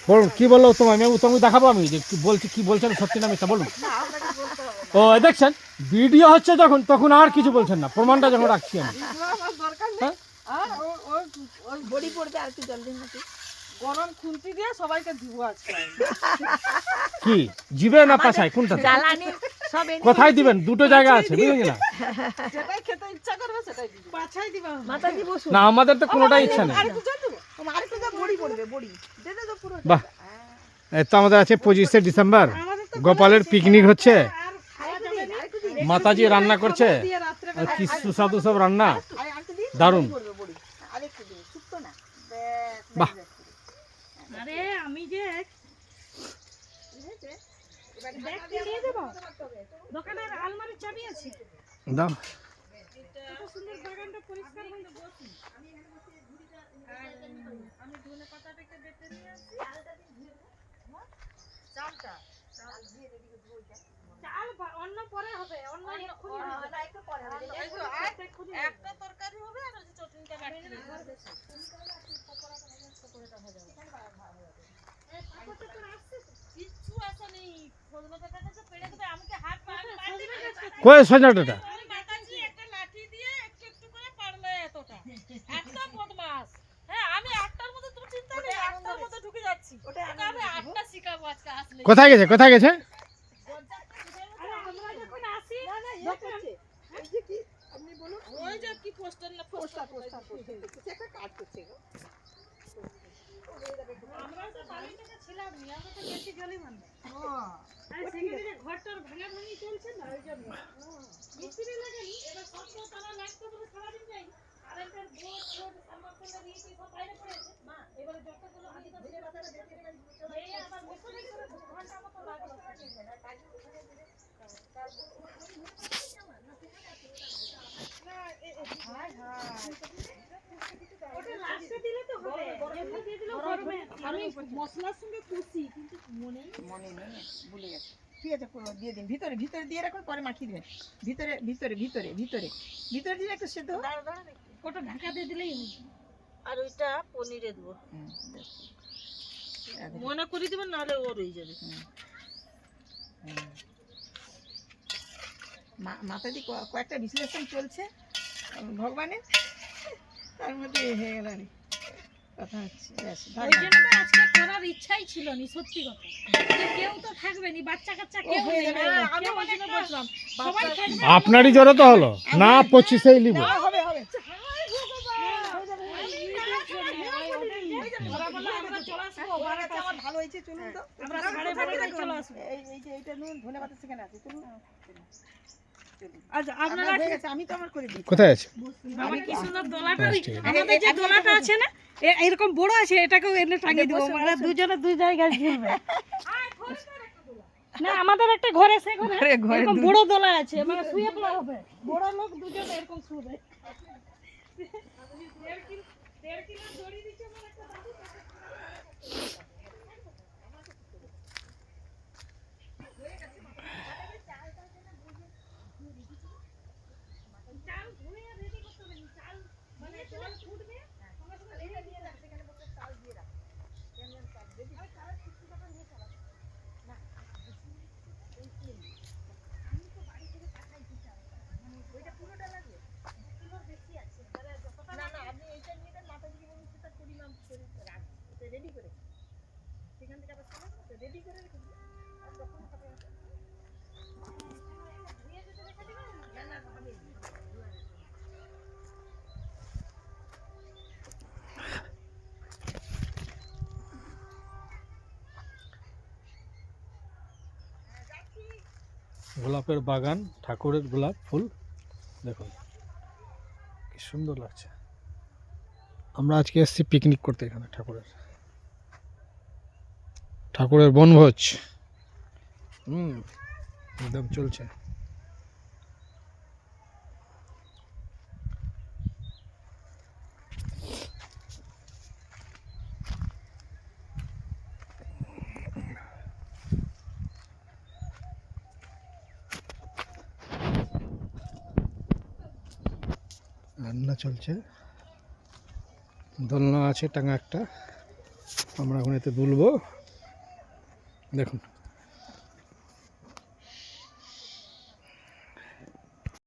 বলুন কি বললো তোমায় আমি তোমাকে দেখাবো আমি যে কি বলছি, কি বলছেন সত্যি না মিথ্যা বলুন। ও দেখছেন ভিডিও হচ্ছে যখন তখন আর কিছু বলছেন না, প্রমাণটা যখন রাখছি আমি। হ্যাঁ? বড়ি পড়বে আর একটু জল দিন নাকি গরম খুন্তি দিয়ে সবাইকে দিব আজকে। কি জিবে না পাছায় কোনটা? জ্বালানি সব এনে কোথায় দিবেন? দুটো জায়গা আছে বুঝলেন না? যেটাই খেতে ইচ্ছা করবে সেটাই দিব। পাছাই দিবা। মাথা দিব শুন না আমাদের তো কোনোটাই ইচ্ছা নেই। আর একটু জল দিব। আর একটু যা বড়ি পড়বে বড়ি দে দে তো পুরো বাহ, এই তো আমাদের আছে 25শে ডিসেম্বর, গোপালের পিকনিক হচ্ছে, আর খাওয়া যাবে না। মাতাজি রান্না করছে, দিয়ে রাত্রে আর কি সুস্বাদু সব রান্না, আর একটু দিন দারুণ। পড়বে বড়ি আর একটু দিন শুকতো না বাহ। আরে আমি যে ব্যাগ নিয়ে দেব। দোকানের আলমারির চাবি আছে। দাও। কত সুন্দর বাগানটা পরিষ্কার হয়ে বসি। আমি ধনে পাতাটাকে বেটে নিয়ে আসি। চালটা চাল অন্য পরে হবে, অন্য এক্ষুনি হবে। না একটু পরে হবে একটা তরকারি হবে আর ওই চটনিটা বাকি হবে। কিচ্ছু আসে নেই, সজনে ডাঁটাটা পেড়ে দেবে, আমাকে হাত পা কই সজনাটা? মাতাজি একটা লাঠি দিয়ে একটু একটু করে পারলে এতটা একটা বদমাস। হ্যাঁ আমি একটার মধ্যে তুমি চিন্তা নেই, একটার মধ্যে ঢুকে যাচ্ছি। ওটা আমি আটটা শিখাবো আজকে আসলে। কোথায় গেছে কোথায় গেছে? আরে আমরা যখন আসি না না ইয়ে করছে এই যে কি আপনি বলুন ওই যে কি পোস্টার না পোস্টার কিছু একটা কাজ করছে গো আমরা তো বাড়ি থেকে ছিলাম না, আমরা তো বেশি গেলি মানে। আর সেখানে যে ঘরটার ভাঙাভাঙি চলছে না ওই জন্য মিস্ত্রি লাগেনি, এবার সব তো তারা লাগতে বলে সারাদিন যাই। আর একটা বোর্ড বোর্ড সামনে দিয়ে সব বাইরে পড়েছে মা, এবারে যতগুলো হাতে তো ধরে বাতাটা দেখে এই আবার বসে থেকে 2 ঘন্টা মতো লাগলো। ওটা লাস্টে দিলে তো হবে, এমনি দিয়ে দিলেও করবে। আমি মশলার সঙ্গে কষি কিন্তু মনে নেই ভুলে গেছে ঠিক আছে পুরো দিয়ে দিন ভিতরে ভিতরে দিয়ে রাখুন পরে মাখিয়ে দিবেন ভিতরে ভিতরে ভিতরে ভিতরে ভিতরে দিলে একটু সেদ্ধ ওটা ঢাকা দিয়ে দিলেই হবে। আর ওইটা পনিরে দেবো, মনে করে দিবেন নাহলে ও রয়ে যাবে। মাথা দিয়ে কয়েকটা বিশ্লেষণ চলছে ভগবানের তার মধ্যে হয়ে গেল আর কথা হচ্ছে ব্যাস ওই জন্য তো আজকে করার ইচ্ছাই ছিল না, সত্যি কথা। যে কেউ তো থাকবে না, বাচ্চা কাচ্চা কেউ হয়ে নেই। যাবে, আমি কেউ ওই জন্য একটা বললাম সবাই থাকবে। আপনারই জন্য তো হলো না, 25ই লিব। হবে হবে আমরা চলে আসবো, আমার ভালো হয়েছে চলুন তো আমরা 12:30 চলে আসবো। এই যে এইটা নুন ধনে পাতা সেখানে আছে চলুন আচ্ছা আপনারা আপনার হয়ে গেছে আমি তো আমার করে দিই কোথায় আছে? বাবা কি সুন্দর দোলাটা, ব্যাস, ঠিক আছে। আমাদের যে দোলাটা আছে না এরকম বড় আছে, এটাকেও এনে টাঙিয়ে দেবো, আমরা দুজনে দুই জায়গায় ঝুলবে। না আমাদের একটা ঘরে সে ঘরে এরকম বড় দোলা আছে, মানে শুয়ে পড়া হবে, বড় লোক দুজনে এরকম শুবে। 1.5 কিলো দড়ি দিচ্ছে আমার একটা দাদু। চাল ধুয়ে রেডি করতে হবে, চাল মানে জল ফুটবে সঙ্গে সঙ্গে রেডি দিয়ে রাখ, সেখানে বসে চাল দিয়ে রাখ। না না আপনি এইটা নিয়ে দেন, মাথা দিয়ে বলুন সেটা পরিমাণ করে রাখ, রেডি করে সেখান থেকে আবার রেডি করে রেখে দিন। আর যখন খাবে ধুয়ে যদি রেখে দিবেন না না হবে গোলাপের বাগান, ঠাকুরের গোলাপ ফুল দেখুন কি সুন্দর লাগছে। আমরা আজকে এসেছি পিকনিক করতে এখানে, ঠাকুরের বনভোজ একদম চলছে। রান্না চলছে, দোলনা আছে টাঙা একটা, আমরা এখন এতে দুলবো। দেখুন